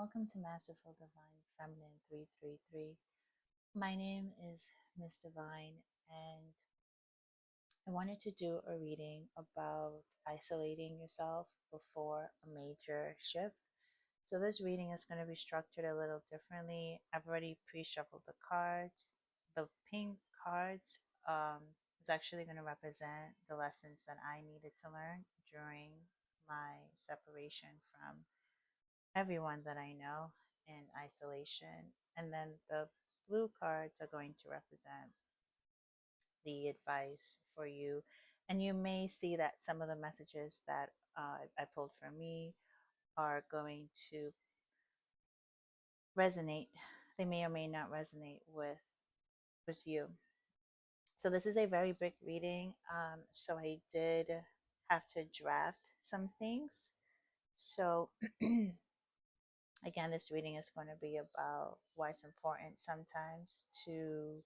welcome to Masterful Divine Feminine 333. My name is Miss Divine, and I wanted to do a reading about isolating yourself before a major shift. So, this reading is going to be structured a little differently. I've already pre shuffled the cards. The pink cards is actually going to represent the lessons that I needed to learn during my separation from everyone that I know in isolation. And then the blue cards are going to represent the advice for you. And you may see that some of the messages that I pulled for me are going to resonate. They may or may not resonate with you. So this is a very big reading. So I did have to draft some things. So again, this reading is going to be about why it's important sometimes to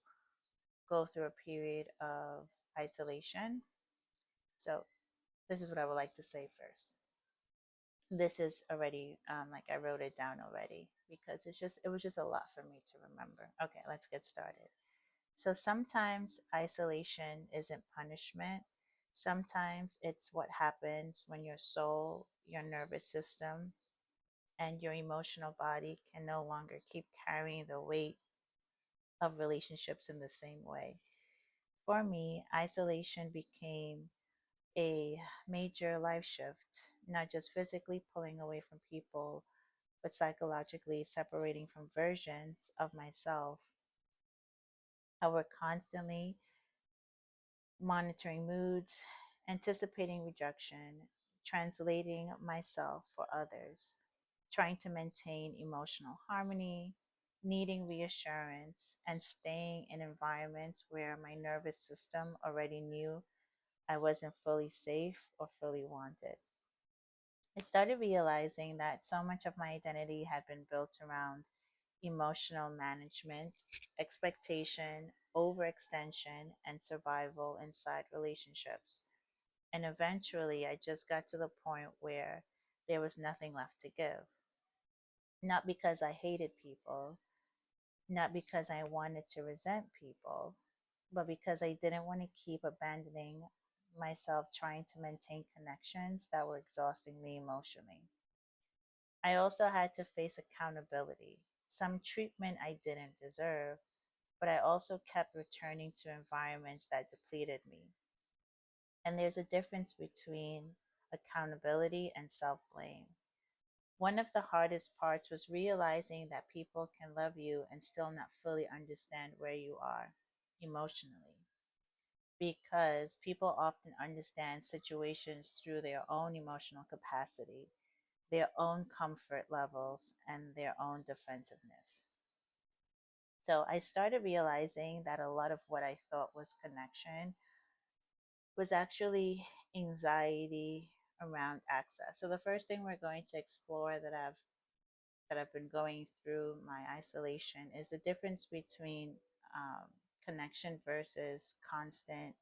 go through a period of isolation. So, this is what I would like to say first. This is already like I wrote it down already because it was just a lot for me to remember. Okay, let's get started. So sometimes isolation isn't punishment. Sometimes it's what happens when your soul, your nervous system, and your emotional body can no longer keep carrying the weight of relationships in the same way. For me, isolation became a major life shift, not just physically pulling away from people, but psychologically separating from versions of myself. I were constantly monitoring moods, anticipating rejection, translating myself for others, trying to maintain emotional harmony, needing reassurance, and staying in environments where my nervous system already knew I wasn't fully safe or fully wanted. I started realizing that so much of my identity had been built around emotional management, expectation, overextension, and survival inside relationships. And eventually, I just got to the point where there was nothing left to give. Not because I hated people, not because I wanted to resent people, but because I didn't want to keep abandoning myself trying to maintain connections that were exhausting me emotionally. I also had to face accountability, some treatment I didn't deserve, but I also kept returning to environments that depleted me. And there's a difference between accountability and self blame. One of the hardest parts was realizing that people can love you and still not fully understand where you are emotionally. Because people often understand situations through their own emotional capacity, their own comfort levels, and their own defensiveness. So I started realizing that a lot of what I thought was connection was actually anxiety around access. So the first thing we're going to explore that I've been going through my isolation is the difference between um, connection versus constant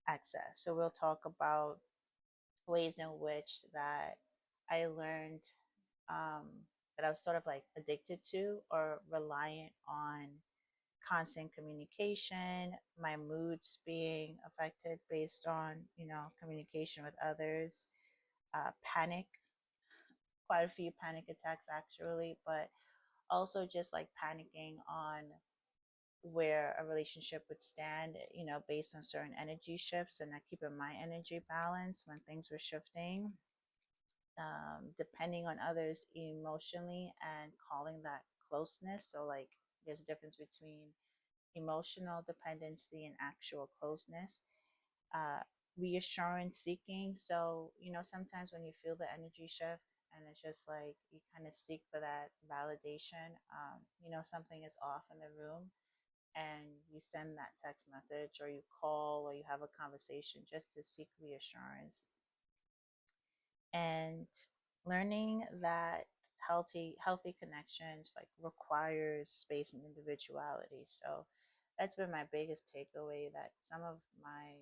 access. So we'll talk about ways in which that I learned um, that I was sort of like addicted to or reliant on constant communication, my moods being affected based on, communication with others, panic, quite a few panic attacks actually, but also just like panicking on where a relationship would stand, based on certain energy shifts and not keeping my energy balance when things were shifting, depending on others emotionally and calling that closeness. So, like, there's a difference between emotional dependency and actual closeness. Uh, Reassurance seeking. So, sometimes when you feel the energy shift and it's just like you kind of seek for that validation, something is off in the room and you send that text message or you call or you have a conversation just to seek reassurance. And learning that healthy connections like requires space and individuality. So that's been my biggest takeaway, that some of my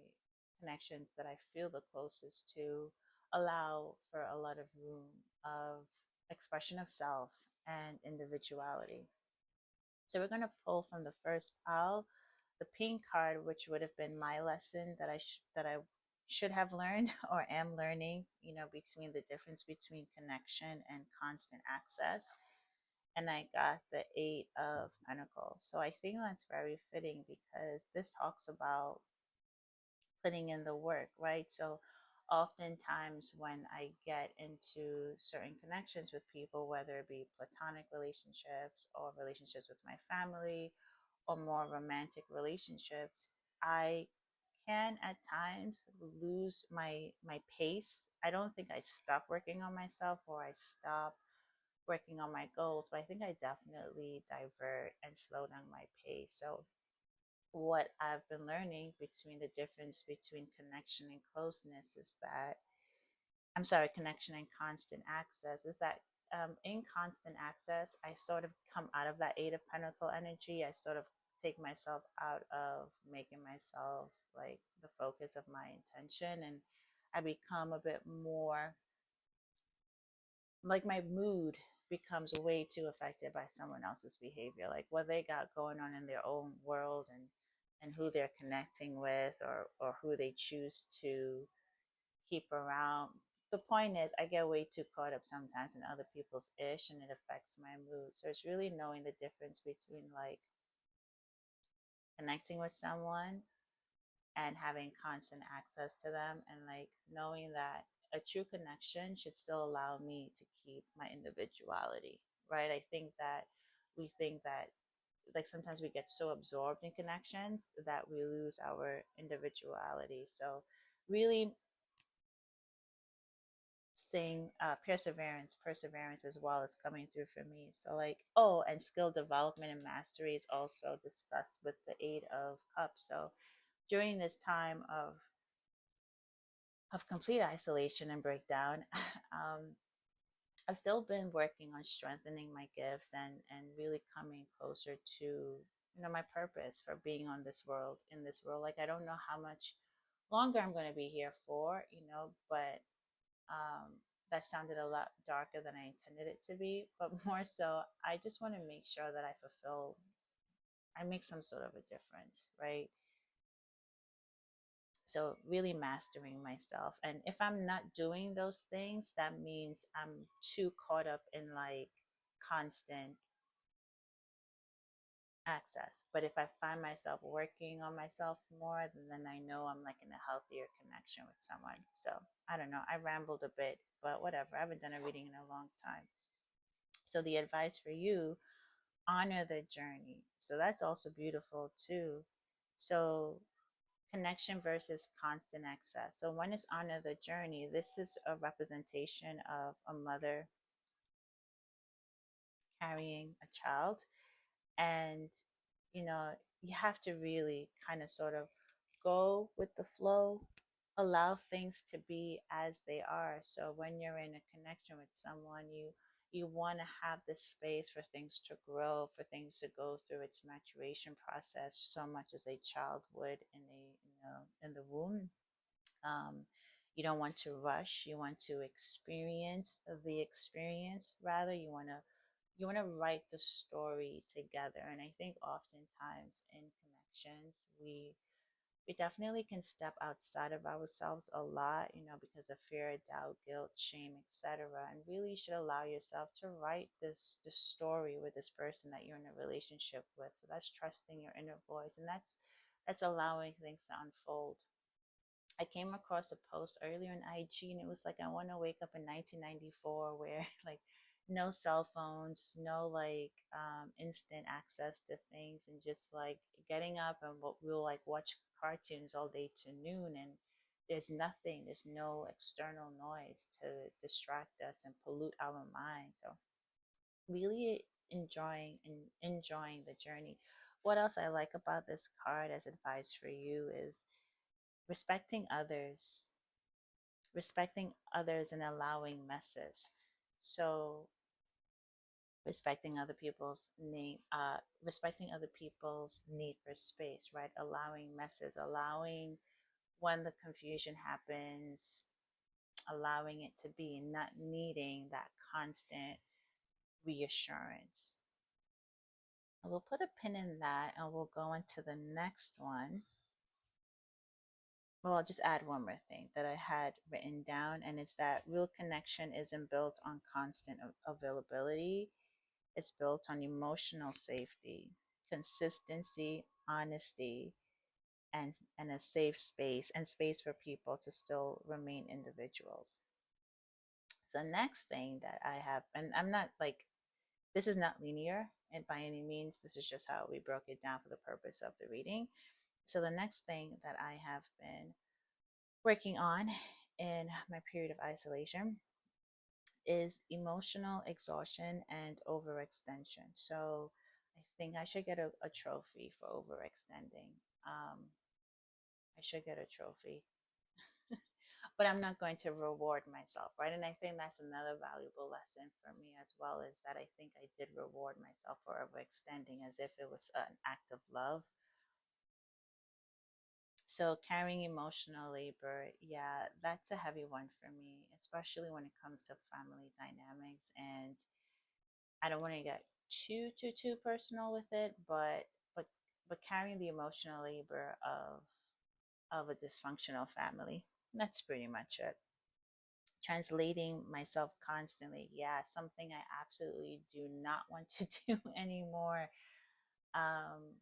connections that I feel the closest to allow for a lot of room of expression of self and individuality. So we're going to pull from the first pile the pink card, which would have been my lesson that I should have learned or am learning, between the difference between connection and constant access. And I got the Eight of Pentacles. So I think that's very fitting because this talks about putting in the work, right? So oftentimes when I get into certain connections with people, whether it be platonic relationships or relationships with my family or more romantic relationships, I can at times lose my pace. I don't think I stop working on myself or I stop working on my goals, but I think I definitely divert and slow down my pace. So what I've been learning between the difference between connection and closeness is that, I'm sorry, connection and constant access is that, in constant access, I sort of come out of that Eight of Pentacle energy. I sort of take myself out of making myself like the focus of my intention, and I become a bit more like my mood becomes way too affected by someone else's behavior, like what they got going on in their own world, and who they're connecting with, or who they choose to keep around. The point is, I get way too caught up sometimes in other people's ish, and it affects my mood. So it's really knowing the difference between like connecting with someone and having constant access to them, and like knowing that a true connection should still allow me to keep my individuality, right? I think that we think that, like, sometimes we get so absorbed in connections that we lose our individuality. So really staying, perseverance as well is coming through for me. So like, oh, and skill development and mastery is also discussed with the Eight of Cups. So during this time of complete isolation and breakdown, um, I've still been working on strengthening my gifts, and really coming closer to, my purpose for being on this world, in this world. Like, I don't know how much longer I'm going to be here for, but um, that sounded a lot darker than I intended it to be. But more so, I just want to make sure that I make some sort of a difference, right? So really mastering myself. And if I'm not doing those things, that means I'm too caught up in like constant access. But if I find myself working on myself more, then I know I'm like in a healthier connection with someone. So I don't know, I rambled a bit, but whatever. I haven't done a reading in a long time. So the advice for you: honor the journey. So that's also beautiful too. So connection versus constant access. So when it's honor the journey, this is a representation of a mother carrying a child. And, you have to really kind of sort of go with the flow, allow things to be as they are. So when you're in a connection with someone, you want to have this space for things to grow, for things to go through its maturation process, so much as a child would in the womb. You don't want to rush. You want to experience the experience. Rather, you want to write the story together. And I think oftentimes in connections, we definitely can step outside of ourselves a lot, because of fear, doubt, guilt, shame, etc. And really should allow yourself to write this story with this person that you're in a relationship with. So that's trusting your inner voice, and that's allowing things to unfold. I came across a post earlier in IG, and it was like, I want to wake up in 1994 where like no cell phones, no like instant access to things, and just like getting up and we'll like watch cartoons all day to noon, and there's no external noise to distract us and pollute our minds. So really enjoying the journey. What else I like about this card as advice for you is respecting others, and allowing messes. So respecting other people's need for space, right? Allowing messes, allowing when the confusion happens, allowing it to be, not needing that constant reassurance. And we'll put a pin in that and we'll go into the next one. Well, I'll just add one more thing that I had written down, and it's that real connection isn't built on constant availability. It's built on emotional safety, consistency, honesty, and a safe space and space for people to still remain individuals. So, next thing that I have, and I'm not like, this is not linear and by any means, this is just how we broke it down for the purpose of the reading. So, the next thing that I have been working on in my period of isolation is emotional exhaustion and overextension. So, I think I should get a trophy for overextending. I should get a trophy, but I'm not going to reward myself, right? And I think that's another valuable lesson for me as well, is that I think I did reward myself for overextending as if it was an act of love. So carrying emotional labor, yeah, that's a heavy one for me, especially when it comes to family dynamics. And I don't want to get too personal with it, but but carrying the emotional labor of a dysfunctional family. That's pretty much it. Translating myself constantly. Yeah, something I absolutely do not want to do anymore. Um,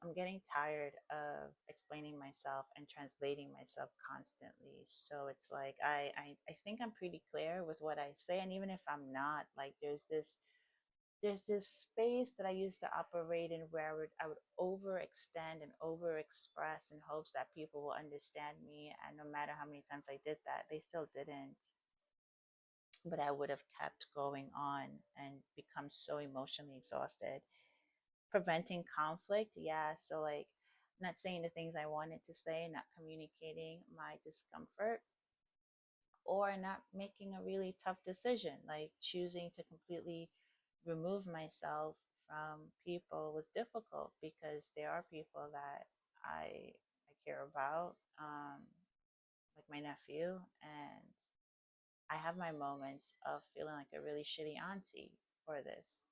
I'm getting tired of explaining myself and translating myself constantly. So it's like I think I'm pretty clear with what I say, and even if I'm not, like there's this space that I used to operate in where I would overextend and overexpress in hopes that people will understand me. And no matter how many times I did that, they still didn't. But I would have kept going on and become so emotionally exhausted. Preventing conflict, yeah. So, like, not saying the things I wanted to say, not communicating my discomfort, or not making a really tough decision, like choosing to completely remove myself from people was difficult because there are people that I care about, like my nephew, and I have my moments of feeling like a really shitty auntie for this,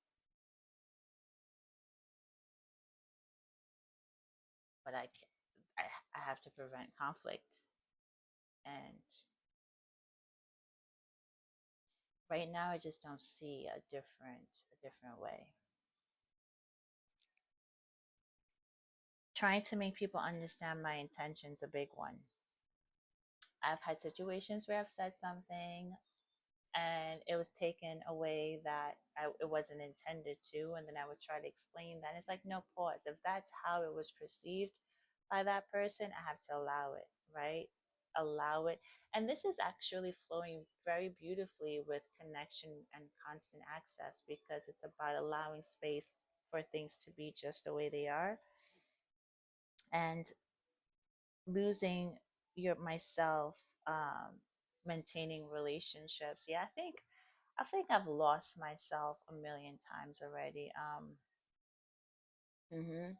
but I have to prevent conflict, and right now I just don't see a different way. Trying to make people understand my intentions, a big one. I've had situations where I've said something and it was taken away that it wasn't intended to, and then I would try to explain that. It's like, no, pause. If that's how it was perceived by that person, I have to allow it, right? Allow it. And this is actually flowing very beautifully with connection and constant access, because it's about allowing space for things to be just the way they are, and losing your myself, maintaining relationships. Yeah, I think I've lost myself a million times already. Hmm.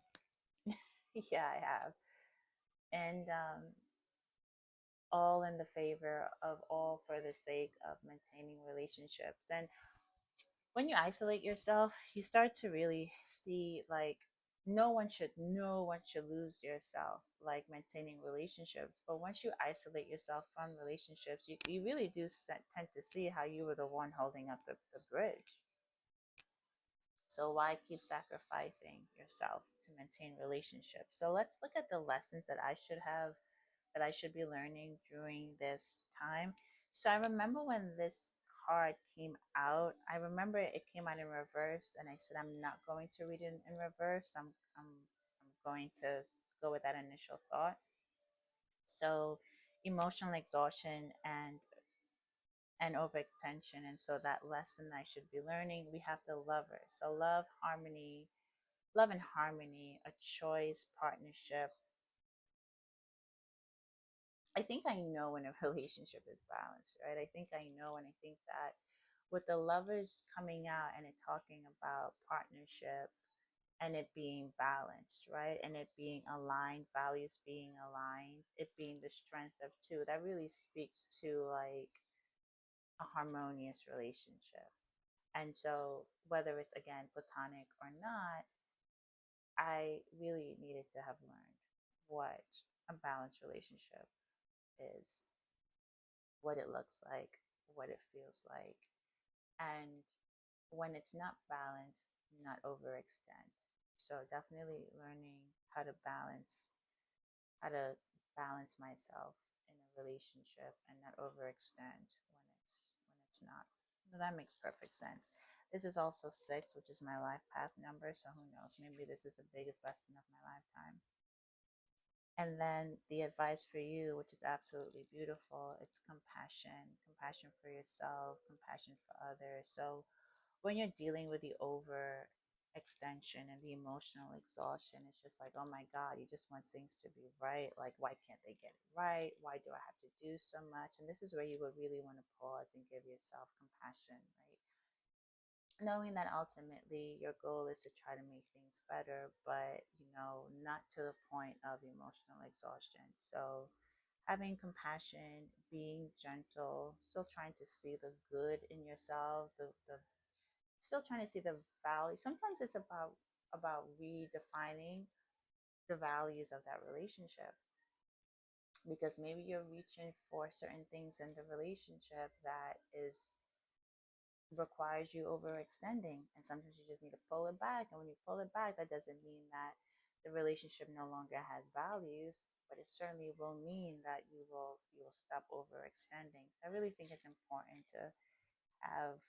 Yeah, I have, and all in the favor of all for the sake of maintaining relationships. And when you isolate yourself, you start to really see, like, no one should lose yourself, like maintaining relationships. But once you isolate yourself from relationships, you really do tend to see how you were the one holding up the bridge. So why keep sacrificing yourself to maintain relationships? So let's look at the lessons that I should be learning during this time. So I remember when this card came out, I remember it came out in reverse, and I said I'm not going to read it in reverse. I'm going to go with that initial thought. So emotional exhaustion and overextension. And so that lesson I should be learning, we have the lover. So love and harmony, a choice, partnership. I think I know when a relationship is balanced, right? I think I know, and I think that with the lovers coming out and it talking about partnership and it being balanced, right? And it being aligned, values being aligned, it being the strength of two, that really speaks to like a harmonious relationship. And so, whether it's again platonic or not, I really needed to have learned what a balanced relationship is, what it looks like, what it feels like, and when it's not balanced, not overextend. So definitely learning how to how to balance myself in a relationship and not overextend when it's not. So that makes perfect sense. This is also six, which is my life path number. So who knows? Maybe this is the biggest lesson of my lifetime. And then the advice for you, which is absolutely beautiful, it's compassion, compassion for yourself, compassion for others. So when you're dealing with the overextension and the emotional exhaustion, it's just like, oh my God, you just want things to be right. Like, why can't they get it right? Why do I have to do so much? And this is where you would really want to pause and give yourself compassion, right? Knowing that ultimately your goal is to try to make things better, but not to the point of emotional exhaustion. So having compassion, being gentle, still trying to see the good in yourself, the still trying to see the value. Sometimes it's about redefining the values of that relationship, because maybe you're reaching for certain things in the relationship that is requires you overextending, and sometimes you just need to pull it back. And when you pull it back, that doesn't mean that the relationship no longer has values, but it certainly will mean that you will stop overextending. So I really think it's important to have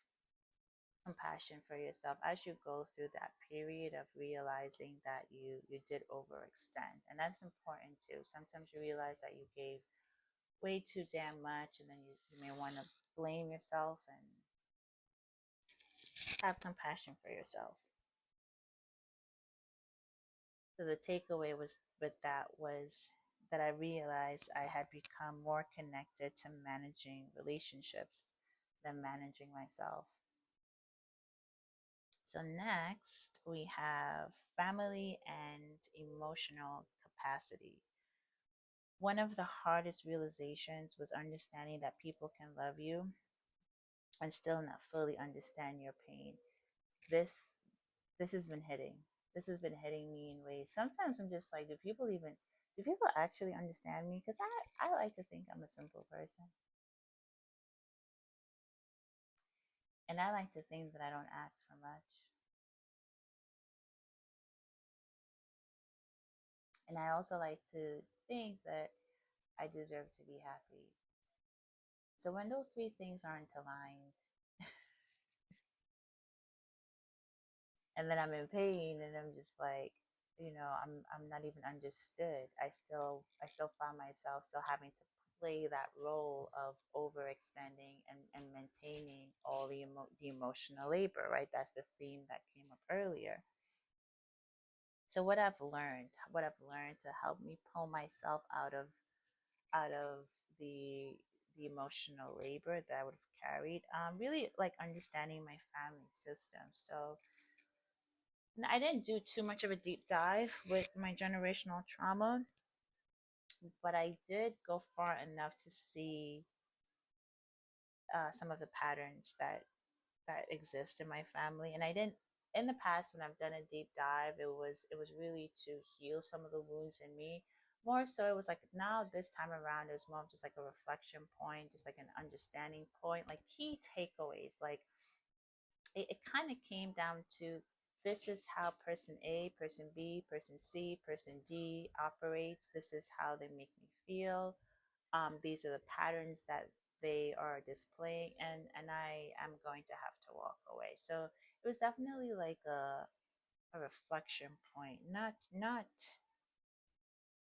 compassion for yourself as you go through that period of realizing that you did overextend. And that's important too. Sometimes you realize that you gave way too damn much, and then you may want to blame yourself and have compassion for yourself. So the takeaway was with that was that I realized I had become more connected to managing relationships than managing myself. So next we have family and emotional capacity. One of the hardest realizations was understanding that people can love you and still not fully understand your pain. This this has been hitting. This has been hitting me in ways. Sometimes I'm just like, do people actually understand me? Because I like to think I'm a simple person. And I like to think that I don't ask for much. And I also like to think that I deserve to be happy. So when those three things aren't aligned, and then I'm in pain, and I'm just like, I'm not even understood. I still find myself still having to play that role of overextending and maintaining all the emotional labor, right? That's the theme that came up earlier. So what I've learned to help me pull myself out of the the emotional labor that I would have carried, really like understanding my family system. So I didn't do too much of a deep dive with my generational trauma, but I did go far enough to see some of the patterns that exist in my family. And I didn't in the past when I've done a deep dive, it was really to heal some of the wounds in me. More so, it was like now this time around, it was more of just like a reflection point, just like an understanding point, like key takeaways. Like it kind of came down to this is how person A, person B, person C, person D operates. This is how they make me feel. These are the patterns that they are displaying, and I am going to have to walk away. So it was definitely like a reflection point. Not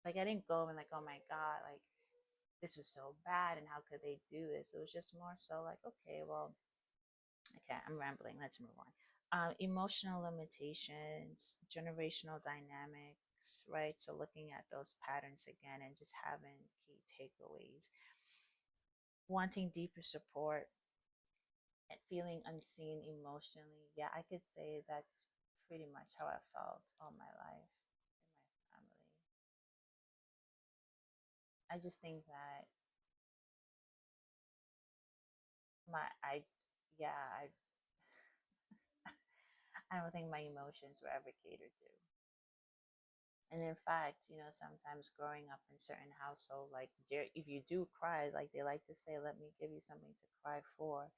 like I didn't go and like, oh my God, like this was so bad and how could they do this? It was just more so like, okay, well, okay, I'm rambling. Let's move on. Emotional limitations, generational dynamics, right? So looking at those patterns again and just having key takeaways. Wanting deeper support and feeling unseen emotionally. Yeah, I could say that's pretty much how I felt all my life in my family. I just think that my I yeah, I don't think my emotions were ever catered to. And in fact, sometimes growing up in certain household, like if you do cry, like they like to say, "Let me give you something to cry for."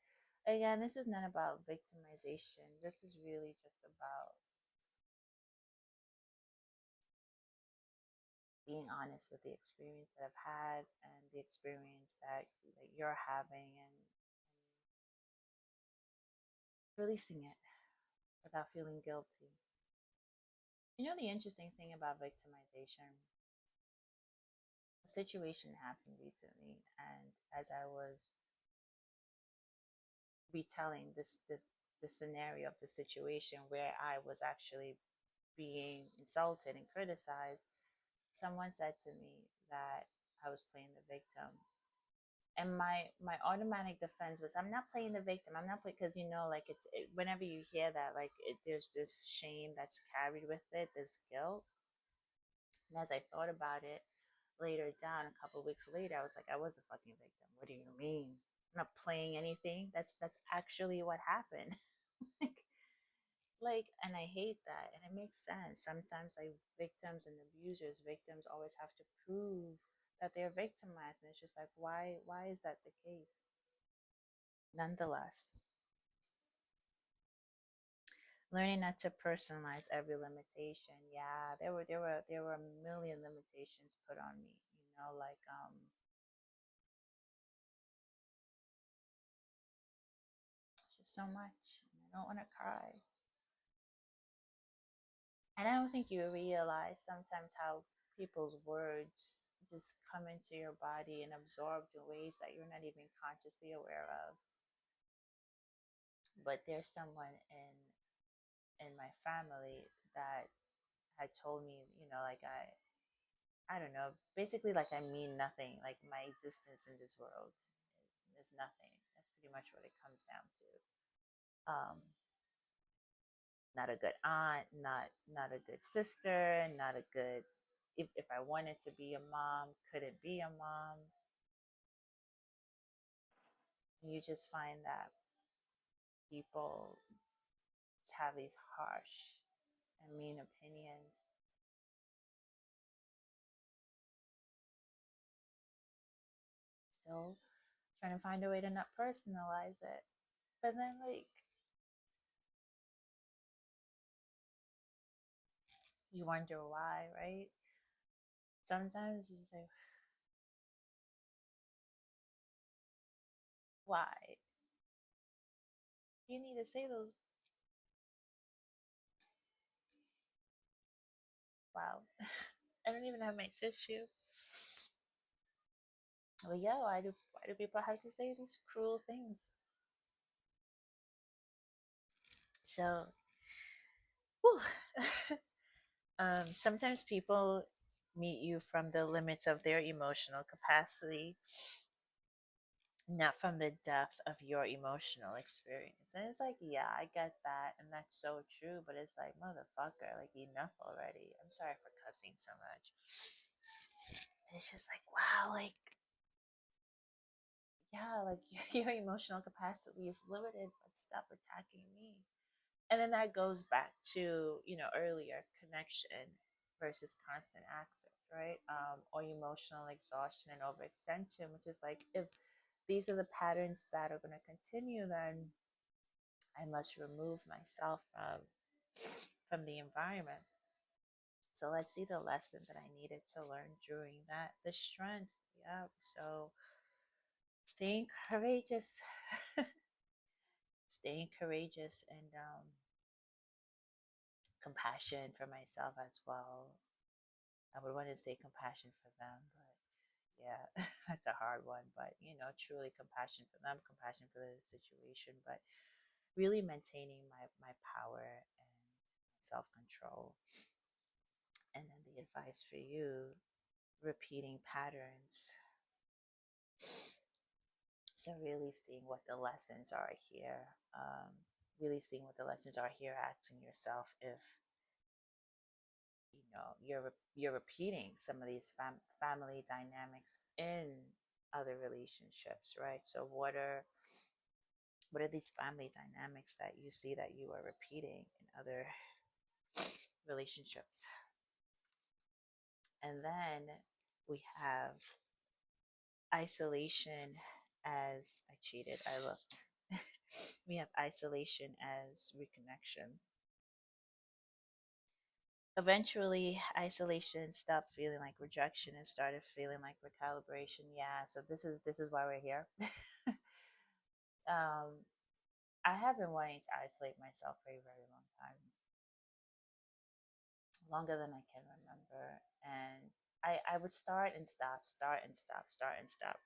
Again, this is not about victimization. This is really just about being honest with the experience that I've had and the experience that you're having, and releasing it without feeling guilty. The interesting thing about victimization, a situation happened recently, and as I was retelling the scenario of the situation where I was actually being insulted and criticized, someone said to me that I was playing the victim. And my automatic defense was, I'm not playing the victim. I'm not playing, because like whenever you hear that, like there's this shame that's carried with it, this guilt. And as I thought about it later down, a couple of weeks later, I was like, I was the fucking victim. What do you mean? I'm not playing anything. That's actually what happened. like and I hate that, and it makes sense. Sometimes like victims and abusers, victims always have to prove that they're victimized, and it's just like, why is that the case? Nonetheless, learning not to personalize every limitation. Yeah, there were a million limitations put on me, like just so much. And I don't want to cry. And I don't think you realize sometimes how people's words just come into your body and absorbed in ways that you're not even consciously aware of. But there's someone in my family that had told me, like I don't know, basically like I mean nothing, like my existence in this world is nothing. That's pretty much what it comes down to. Um, Not a good aunt, not a good sister, not a good, if I wanted to be a mom, couldn't be a mom. You just find that people have these harsh and mean opinions, still trying to find a way to not personalize it. But then like you wonder why, right? Sometimes you just say, why? You need to say those. Wow. I don't even have my tissue. Well, yeah, why do people have to say these cruel things? So, sometimes people meet you from the limits of their emotional capacity, not from the depth of your emotional experience. And it's like, yeah, I get that, and that's so true. But it's like, motherfucker, like enough already. I'm sorry for cussing so much. And it's just like, wow, like yeah, like your emotional capacity is limited, but stop attacking me. And then that goes back to earlier, connection versus constant access, right? Or emotional exhaustion and overextension, which is like, if these are the patterns that are going to continue, then I must remove myself from the environment. So let's see the lesson that I needed to learn during that, the strength. Yeah, so staying courageous. Staying courageous, and compassion for myself as well. I would want to say compassion for them, but yeah, that's a hard one. But truly compassion for them, compassion for the situation, but really maintaining my power and self control. And then the advice for you: repeating patterns. So really seeing what the lessons are here. Really seeing what the lessons are here. Asking yourself if you're repeating some of these family dynamics in other relationships, right? So what are these family dynamics that you see that you are repeating in other relationships. And then we have isolation as I cheated, I looked. We have isolation as reconnection. Eventually, isolation stopped feeling like rejection and started feeling like recalibration. Yeah, so this is why we're here. um, I have been wanting to isolate myself for a very long time, longer than I can remember. And I would start and stop, start and stop, start and stop.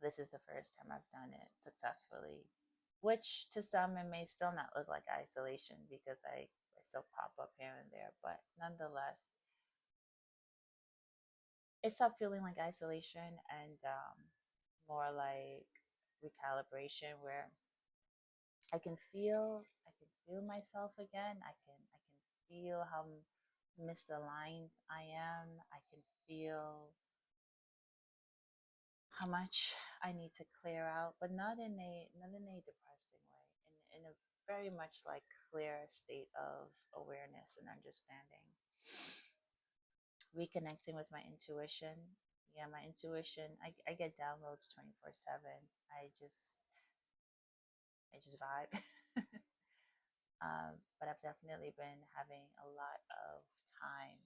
This is the first time I've done it successfully, which to some it may still not look like isolation because I still pop up here and there, but nonetheless, it stopped feeling like isolation and more like recalibration where I can feel myself again. I can feel how misaligned I am. I can feel how much I need to clear out, but not in a depressing way, in a very much like clear state of awareness and understanding. Reconnecting with my intuition. Yeah, my intuition. I get downloads 24/7. I just vibe. But I've definitely been having a lot of time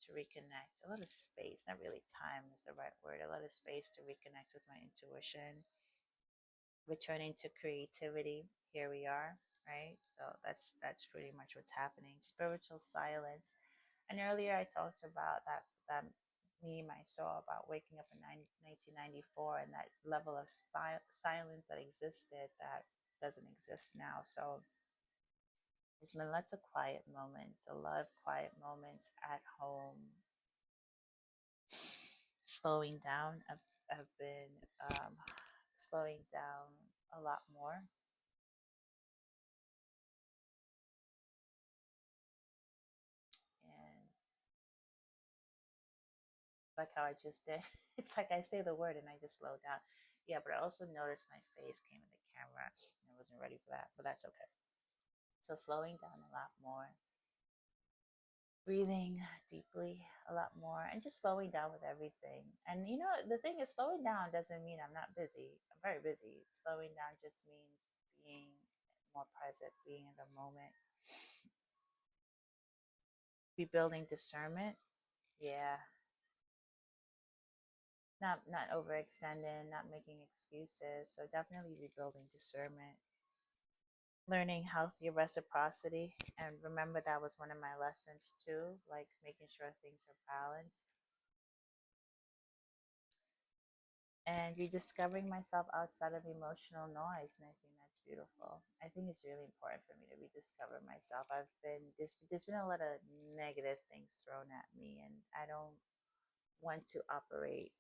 to reconnect, a lot of space, not really time is the right word, a lot of space to reconnect with my intuition, returning to creativity. Here we are, right? So that's pretty much what's happening. Spiritual silence. And earlier I talked about that meme I saw about waking up in 1994 and that level of silence that existed that doesn't exist now. So there's been lots of quiet moments, a lot of quiet moments at home, slowing down. I've been slowing down a lot more. And like how I just did, it's like I say the word and I just slow down. Yeah, but I also noticed my face came in the camera. I wasn't ready for that, but that's okay. So slowing down a lot more, breathing deeply a lot more, and just slowing down with everything. And the thing is, slowing down doesn't mean I'm not busy. I'm very busy. Slowing down just means being more present, being in the moment, rebuilding discernment. Yeah, not overextending, not making excuses. So definitely rebuilding discernment, learning healthier reciprocity, and remember that was one of my lessons too, like making sure things are balanced, and rediscovering myself outside of emotional noise. And I think that's beautiful. I think it's really important for me to rediscover myself. There's been a lot of negative things thrown at me, and I don't want to operate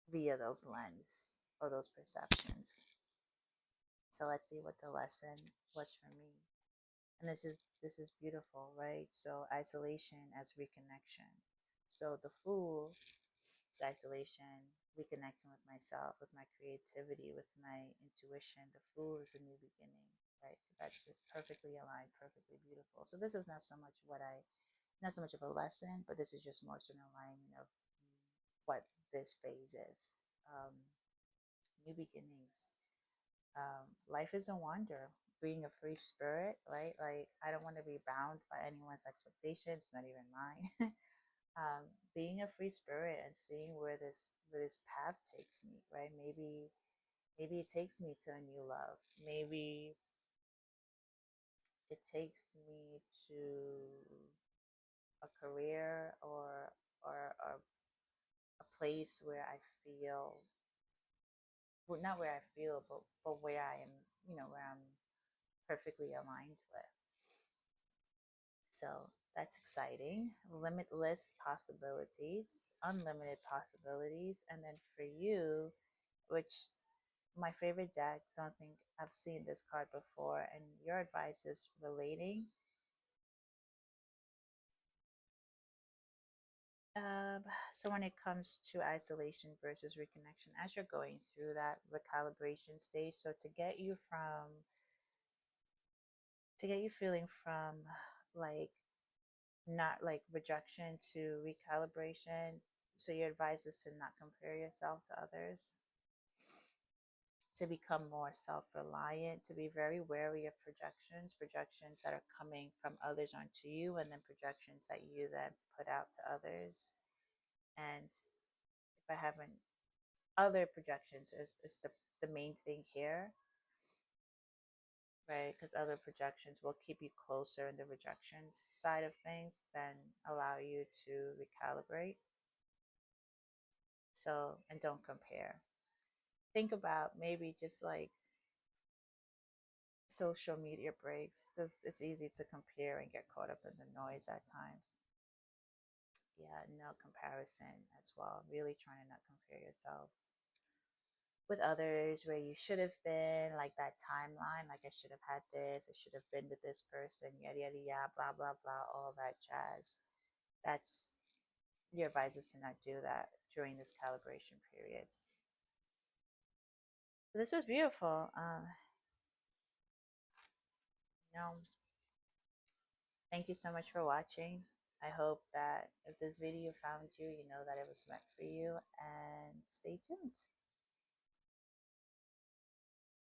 via those lens or those perceptions. So let's see what the lesson was for me. And this is beautiful, right? So isolation as reconnection. So the fool is isolation, reconnecting with myself, with my creativity, with my intuition. The fool is a new beginning, right? So that's just perfectly aligned, perfectly beautiful. So this is not so much of a lesson, but this is just more so an alignment of what this phase is. Um, New beginnings. Life is a wonder. Being a free spirit, right? Like I don't want to be bound by anyone's expectations, not even mine. Being a free spirit and seeing where this path takes me, right? Maybe it takes me to a new love. Maybe it takes me to a career or a place where I feel, well, not where I feel, but where I am, where I'm perfectly aligned with. So that's exciting. Limitless possibilities, unlimited possibilities. And then for you, which my favorite deck, don't think I've seen this card before, and your advice is relating. Um, so when it comes to isolation versus reconnection, as you're going through that recalibration stage, so to get you from to get you feeling from like not like rejection to recalibration. So your advice is to not compare yourself to others, to become more self-reliant, to be very wary of projections that are coming from others onto you, and then projections that you then put out to others. And if I haven't, other projections is the main thing here, right? Because other projections will keep you closer in the rejection side of things than allow you to recalibrate. So, and don't compare. Think about maybe just like social media breaks, because it's easy to compare and get caught up in the noise at times. Yeah, no comparison as well. Really trying to not compare yourself with others where you should have been, like that timeline, like I should have had this, I should have been with this person, yada yada yada, blah blah blah, all that jazz. That's your advice is to not do that during this calibration period. But this was beautiful. You know, thank you so much for watching. I hope that if this video found you, you know that it was meant for you, and stay tuned.